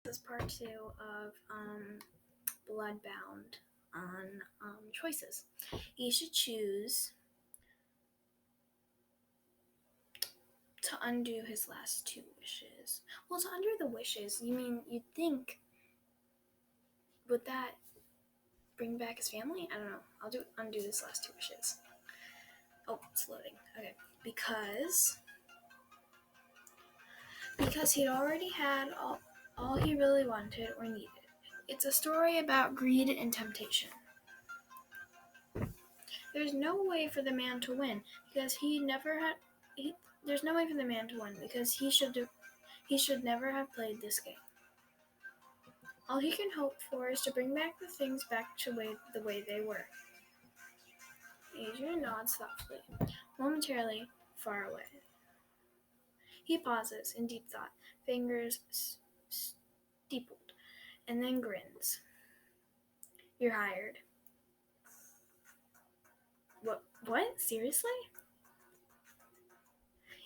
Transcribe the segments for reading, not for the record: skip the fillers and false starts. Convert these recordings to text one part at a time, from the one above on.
This is part 2 of Bloodbound on choices. You should choose to undo his last 2 wishes. Well, to undo the wishes, you'd think, would that bring back his family? I don't know. I'll undo his last 2 wishes. Oh, it's loading. Okay. Because he'd already had all he really wanted or needed. It's a story about greed and temptation. There's no way for the man to win because there's no way for the man to win because he should never have played this game. All he can hope for is to bring back the things back to the way they were. Adrian nods thoughtfully, momentarily far away. He pauses in deep thought, fingers steepled, and then grins. You're hired. What? Seriously?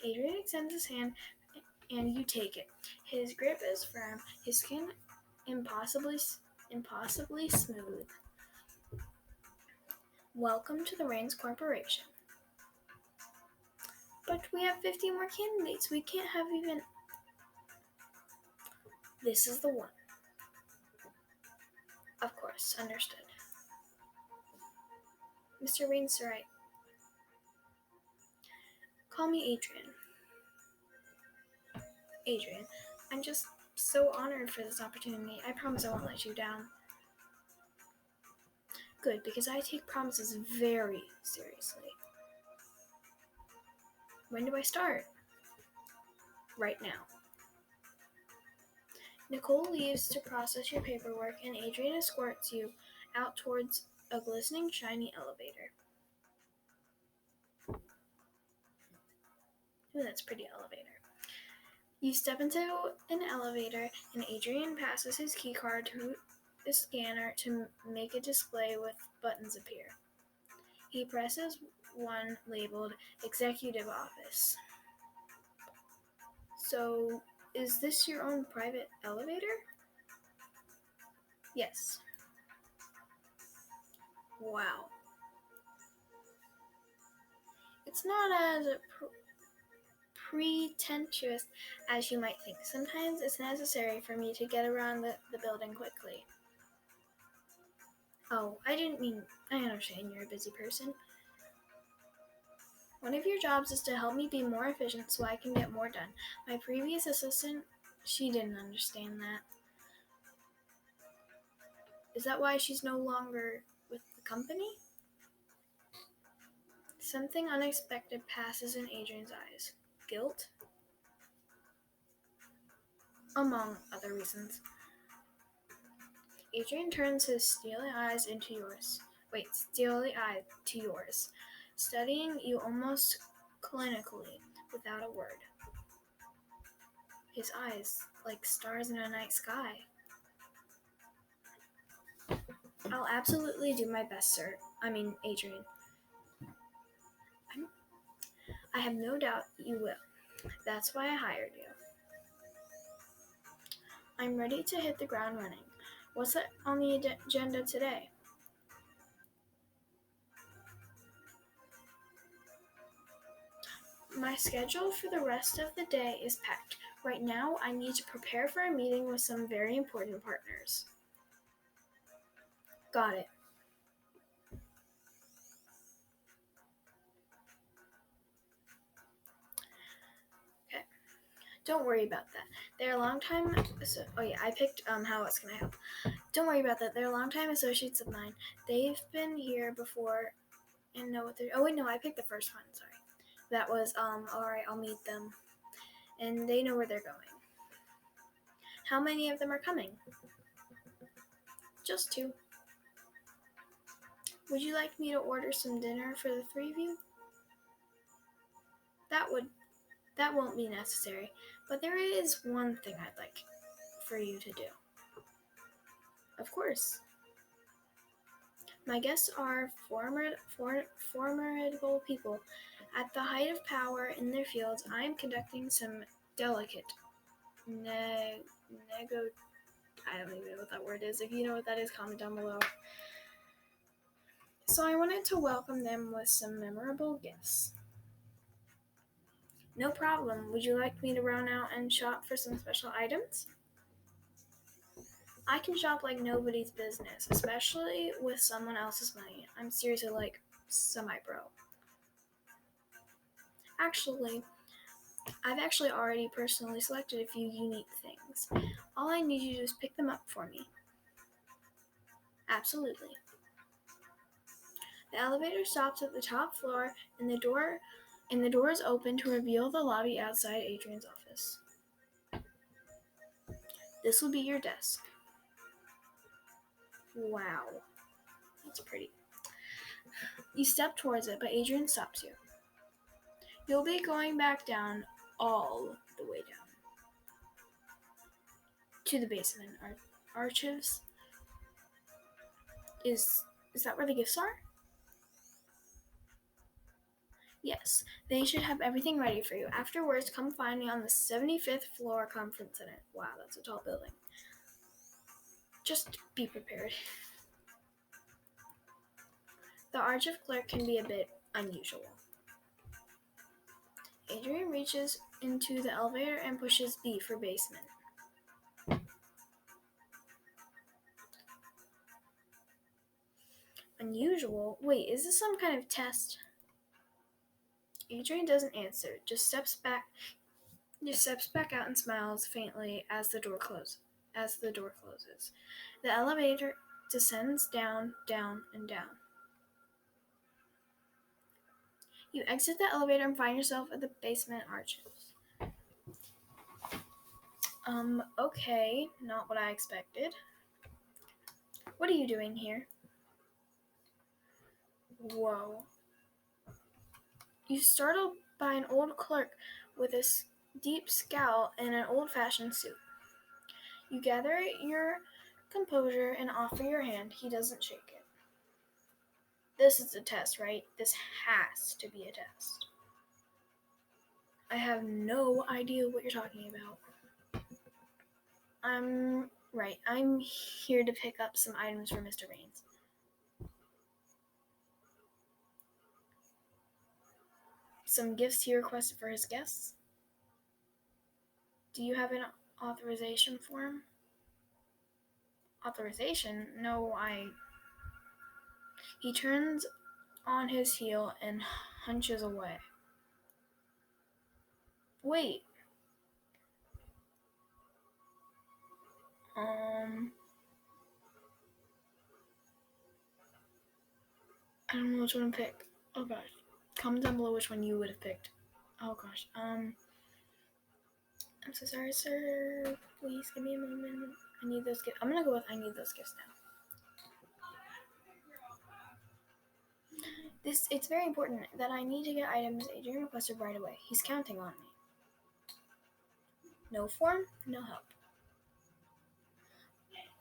Adrian extends his hand and you take it. His grip is firm, his skin impossibly smooth. Welcome to the Reigns Corporation. But we have 50 more candidates. We can't have even... This is the one. Of course, understood. Mr. Reigns, right. Call me Adrian. Adrian, I'm just so honored for this opportunity. I promise I won't let you down. Good, because I take promises very seriously. When do I start? Right now. Nicole leaves to process your paperwork, and Adrian escorts you out towards a glistening, shiny elevator. Ooh, that's a pretty elevator. You step into an elevator, and Adrian passes his keycard to the scanner to make a display with buttons appear. He presses one labeled Executive Office. So, is this your own private elevator? Yes. Wow. It's not as pretentious as you might think. Sometimes it's necessary for me to get around the building quickly. Oh, I understand you're a busy person. One of your jobs is to help me be more efficient so I can get more done. My previous assistant, she didn't understand that. Is that why she's no longer with the company? Something unexpected passes in Adrian's eyes. Guilt? Among other reasons. Adrian turns his steely eyes to yours, studying you almost clinically, without a word. His eyes, like stars in a night sky. I'll absolutely do my best, Adrian. I have no doubt you will. That's why I hired you. I'm ready to hit the ground running. What's on the agenda today? My schedule for the rest of the day is packed. Right now, I need to prepare for a meeting with some very important partners. Got it. Okay. Don't worry about that. They're a long-time... I picked how it's going to help. Don't worry about that. They're long-time associates of mine. They've been here before and know what they're... Oh, wait, no, I picked the first one. Sorry. That was, alright, I'll meet them. And they know where they're going. How many of them are coming? Just 2. Would you like me to order some dinner for the 3 of you? That won't be necessary, but there is one thing I'd like for you to do. Of course. My guests are formidable people. At the height of power in their fields, I am conducting some delicate I don't even know what that word is. If you know what that is, comment down below. So I wanted to welcome them with some memorable gifts. No problem. Would you like me to run out and shop for some special items? I can shop like nobody's business, especially with someone else's money. I'm seriously like semi-pro. Actually, I've actually already personally selected a few unique things. All I need you to do is pick them up for me. Absolutely. The elevator stops at the top floor and the door is open to reveal the lobby outside Adrian's office. This will be your desk. Wow. That's pretty. You step towards it, but Adrian stops you. You'll be going back down all the way down to the basement archives. Is that where the gifts are? Yes, they should have everything ready for you. Afterwards, come find me on the 75th floor conference center. Wow, that's a tall building. Just be prepared. The Archive clerk can be a bit unusual. Adrian reaches into the elevator and pushes B for basement. Unusual? Wait, is this some kind of test? Adrian doesn't answer, just steps back out and smiles faintly as the door closes. The elevator descends down, down, and down. You exit the elevator and find yourself at the basement archives. Okay, not what I expected. What are you doing here? Whoa. You startled by an old clerk with a deep scowl and an old-fashioned suit. You gather your composure and offer your hand. He doesn't shake it. This is a test, right? This has to be a test. I have no idea what you're talking about. I'm here to pick up some items for Mr. Raines. Some gifts he requested for his guests. Do you have an authorization form? Authorization? No, He turns on his heel and hunches away. Wait. I don't know which one to pick. Oh gosh. Comment down below which one you would have picked. Oh gosh. I'm so sorry, sir. Please give me a moment. I need those gifts. I'm gonna go with I need those gifts now. It's very important that I need to get items Adrian requested right away. He's counting on me. No form, no help.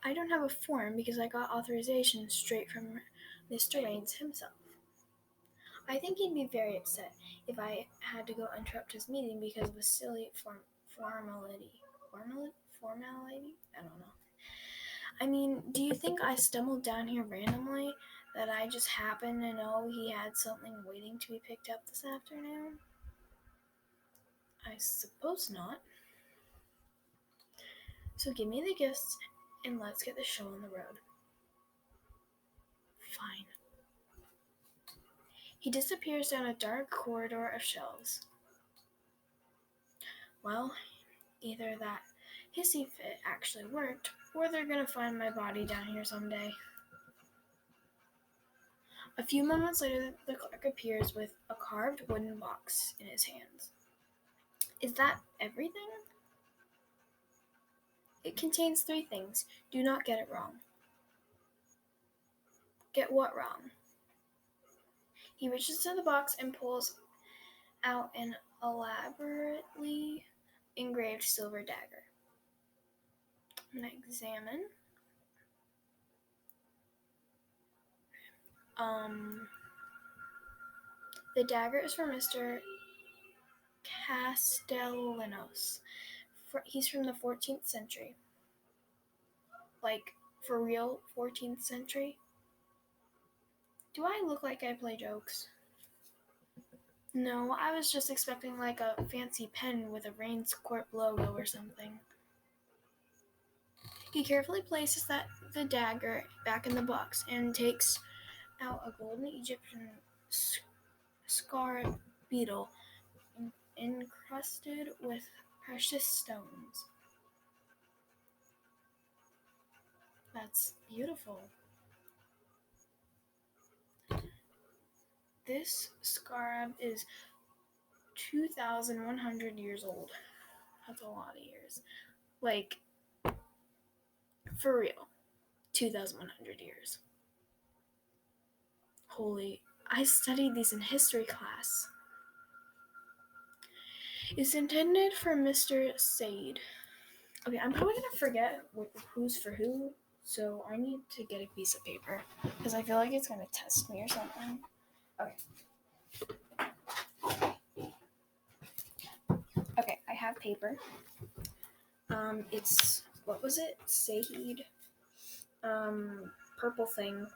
I don't have a form because I got authorization straight from Mr. Raines himself. I think he'd be very upset if I had to go interrupt his meeting because of a silly formality? I don't know. I mean, do you think I stumbled down here randomly? That I just happened to know he had something waiting to be picked up this afternoon? I suppose not. So give me the gifts and let's get the show on the road. Fine. He disappears down a dark corridor of shelves. Well, either that hissy fit actually worked, or they're gonna find my body down here someday. A few moments later, the clerk appears with a carved wooden box in his hands. Is that everything? It contains 3 things. Do not get it wrong. Get what wrong? He reaches to the box and pulls out an elaborately engraved silver dagger. I'm going to examine. The dagger is from Mr. Castellanos. He's from the 14th century. Like, for real, 14th century? Do I look like I play jokes? No, I was just expecting like a fancy pen with a Reigns Corp logo or something. He carefully places the dagger back in the box and takes out a golden Egyptian scarab beetle encrusted with precious stones. That's beautiful. This scarab is 2,100 years old. That's a lot of years. Like, for real. 2,100 years. Holy, I studied these in history class. It's intended for Mr. Said. Okay, I'm probably gonna forget who's for who, so I need to get a piece of paper because I feel like it's gonna test me or something. Okay, I have paper. It's, what was it? Said. Purple thing.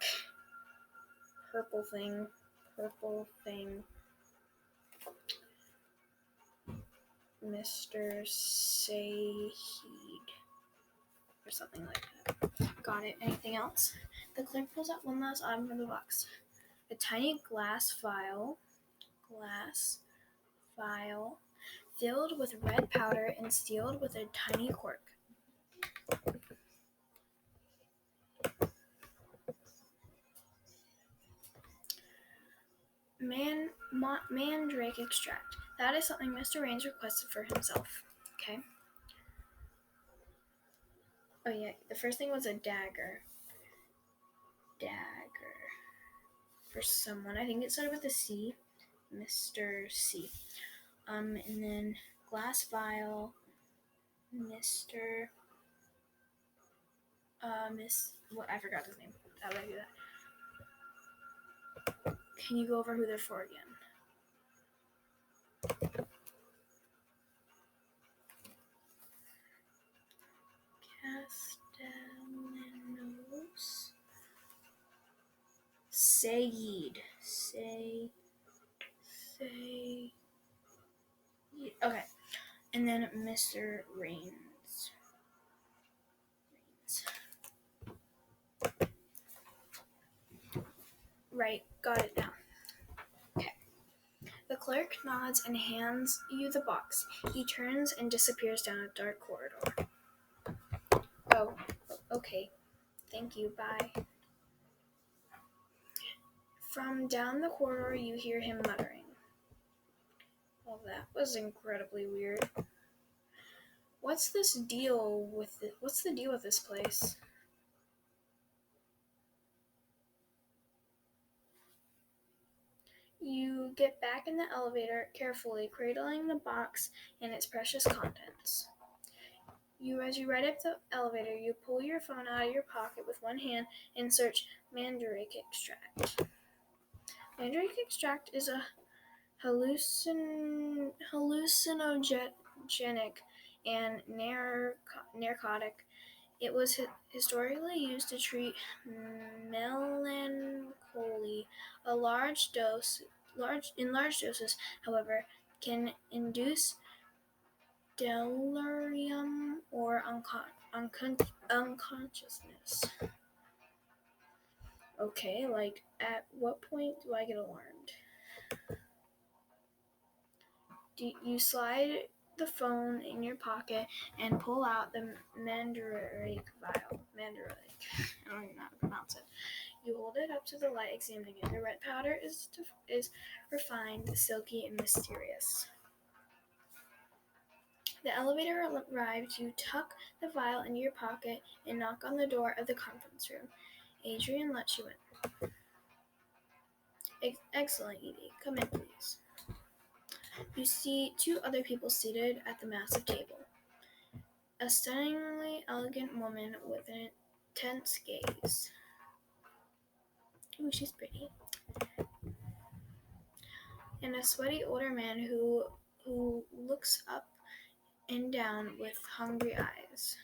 Mr. Said. Or something like that. Got it. Anything else? The clerk pulls out one last item from the box. A tiny glass vial filled with red powder and sealed with a tiny cork. Mandrake extract. That is something Mr. Raines requested for himself. Okay. Oh yeah, the first thing was a dagger. For someone. I think it started with a C. Mr. C. And then glass vial. Mr. What, I forgot his name. How did I do that? Can you go over who they're for again? Castellanos. Said. Okay. And then Mr. Raines. Right, got it now. Okay. The clerk nods and hands you the box. He turns and disappears down a dark corridor. Oh, okay. Thank you, bye. From down the corridor, you hear him muttering. Well, that was incredibly weird. What's the deal with this place? You get back in the elevator, carefully cradling the box and its precious contents. As you ride up the elevator, you pull your phone out of your pocket with one hand and search Mandrake extract. Mandrake extract is a hallucinogenic and narcotic. It was historically used to treat melancholy. In large doses, however, can induce delirium or unconsciousness. Okay, like at what point do I get alarmed? You slide the phone in your pocket and pull out the Mandrake vial. Mandrake. I don't even know how to pronounce it. You hold it up to the light, examining it. The red powder is refined, silky, and mysterious. The elevator arrives. You tuck the vial into your pocket and knock on the door of the conference room. Adrian lets you in. Excellent, Edie. Come in, please. You see two other people seated at the massive table. A stunningly elegant woman with an intense gaze. Ooh, she's pretty. And a sweaty older man who looks up and down with hungry eyes.